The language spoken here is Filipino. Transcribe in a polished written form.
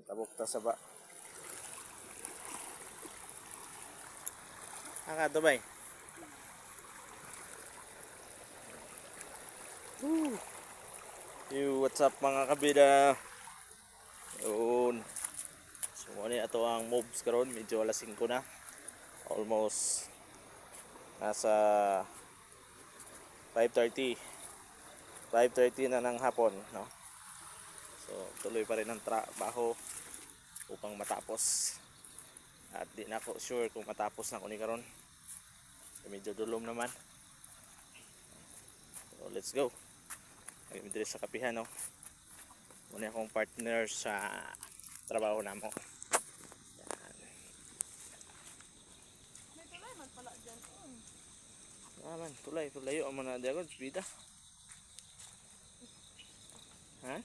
Tabok ta sa ba. Ang bay. What's up mga kabida? Yun. So muna ato ang moves karon, medyo alas 5 na. Almost nasa 5:30. 5:30 na ng hapon, no? So tuloy pa rin ang trabaho upang matapos. At di na ako sure kung matapos na ko ni karon. Medyo dulom naman. So let's go. Nagimidiri sa kapihan, no? Muna akong partner sa trabaho namo. Yan. May tulay man pala dyan. Man, tulay, tulayo ang mga diagon, bida. Ha?